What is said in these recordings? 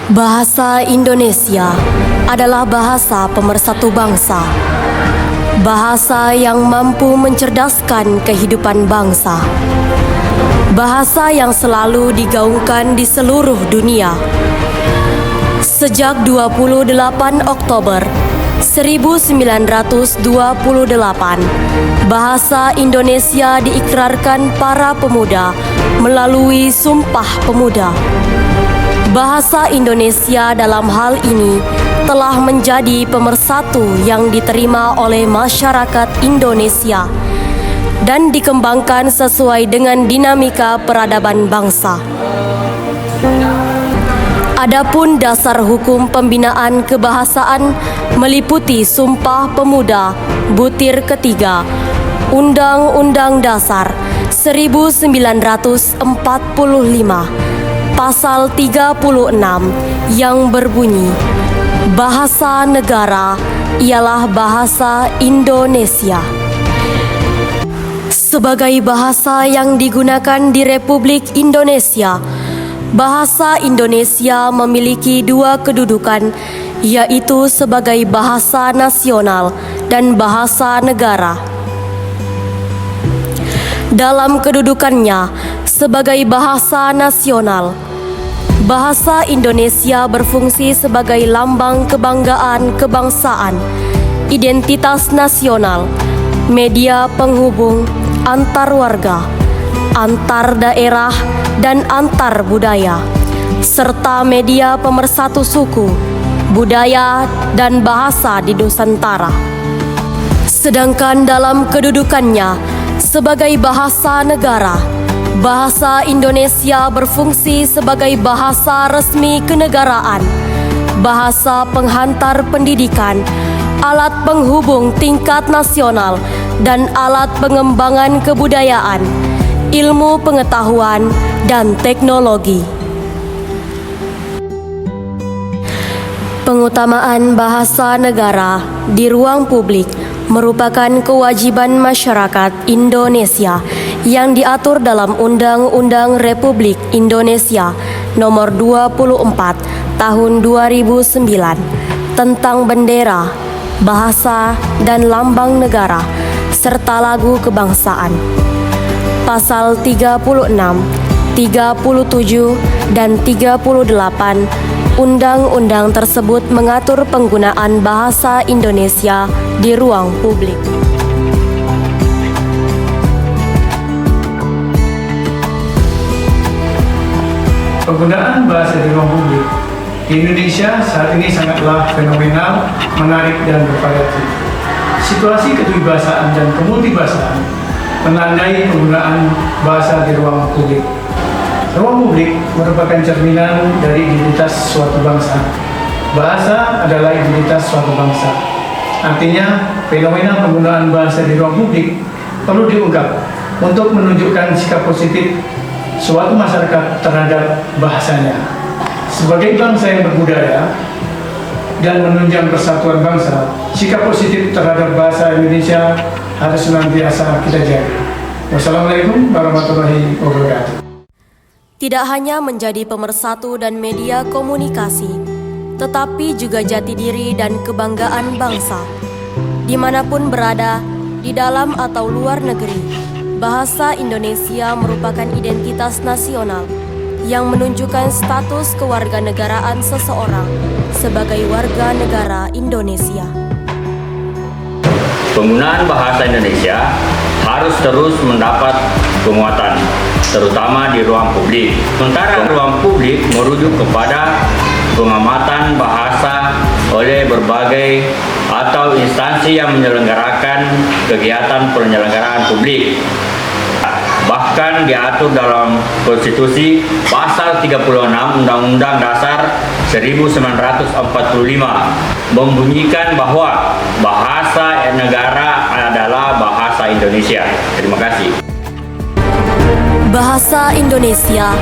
Bahasa Indonesia adalah bahasa pemersatu bangsa. Bahasa yang mampu mencerdaskan kehidupan bangsa. Bahasa yang selalu digaungkan di seluruh dunia. Sejak 28 Oktober 1928, bahasa Indonesia diikrarkan para pemuda melalui Sumpah Pemuda. Bahasa Indonesia dalam hal ini telah menjadi pemersatu yang diterima oleh masyarakat Indonesia dan dikembangkan sesuai dengan dinamika peradaban bangsa. Adapun dasar hukum pembinaan kebahasaan meliputi Sumpah Pemuda Butir Ketiga, Undang-Undang Dasar 1945, Pasal 36 yang berbunyi, bahasa negara ialah bahasa Indonesia. Sebagai bahasa yang digunakan di Republik Indonesia, bahasa Indonesia memiliki dua kedudukan, yaitu sebagai bahasa nasional dan bahasa negara. Dalam kedudukannya sebagai bahasa nasional, bahasa Indonesia berfungsi sebagai lambang kebanggaan kebangsaan, identitas nasional, media penghubung antar warga, antar daerah, dan antar budaya, serta media pemersatu suku, budaya, dan bahasa di Nusantara. Sedangkan dalam kedudukannya sebagai bahasa negara, bahasa Indonesia berfungsi sebagai bahasa resmi kenegaraan, bahasa penghantar pendidikan, alat penghubung tingkat nasional, dan alat pengembangan kebudayaan, ilmu pengetahuan, dan teknologi. Pengutamaan bahasa negara di ruang publik merupakan kewajiban masyarakat Indonesia yang diatur dalam Undang-Undang Republik Indonesia Nomor 24 Tahun 2009 tentang bendera, bahasa, dan lambang negara serta lagu kebangsaan. Pasal 36, 37, dan 38 Undang-undang tersebut mengatur penggunaan bahasa Indonesia di ruang publik. Penggunaan bahasa di ruang publik di Indonesia saat ini sangatlah fenomenal, menarik, dan bervariatif. Situasi kedewibasaan dan kemultibahasaan menandai penggunaan bahasa di ruang publik. Ruang publik merupakan cerminan dari identitas suatu bangsa. Bahasa adalah identitas suatu bangsa. Artinya, fenomena penggunaan bahasa di ruang publik perlu diungkap untuk menunjukkan sikap positif suatu masyarakat terhadap bahasanya. Sebagai bangsa yang berbudaya dan menunjang persatuan bangsa, sikap positif terhadap bahasa Indonesia harus senantiasa kita jaga. Wassalamualaikum warahmatullahi wabarakatuh. Tidak hanya menjadi pemersatu dan media komunikasi, tetapi juga jati diri dan kebanggaan bangsa. Dimanapun berada, di dalam atau luar negeri, bahasa Indonesia merupakan identitas nasional yang menunjukkan status kewarganegaraan seseorang sebagai warga negara Indonesia. Penggunaan bahasa Indonesia harus terus mendapat penguatan, terutama di ruang publik. Sementara ruang publik merujuk kepada pengamatan bahasa oleh berbagai atau instansi yang menyelenggarakan kegiatan penyelenggaraan publik. Bahkan diatur dalam Konstitusi Pasal 36 Undang-Undang Dasar 1945 membunyikan bahwa bahasa negara adalah bahasa Indonesia. Terima kasih. Bahasa Indonesia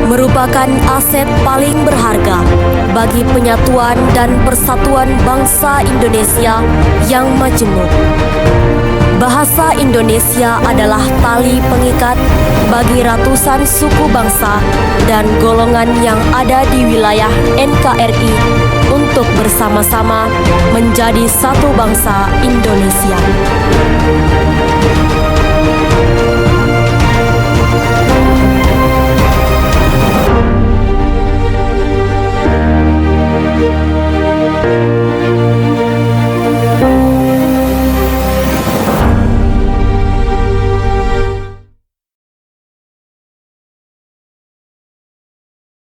merupakan aset paling berharga bagi penyatuan dan persatuan bangsa Indonesia yang majemuk. Bahasa Indonesia adalah tali pengikat bagi ratusan suku bangsa dan golongan yang ada di wilayah NKRI untuk bersama-sama menjadi satu bangsa Indonesia.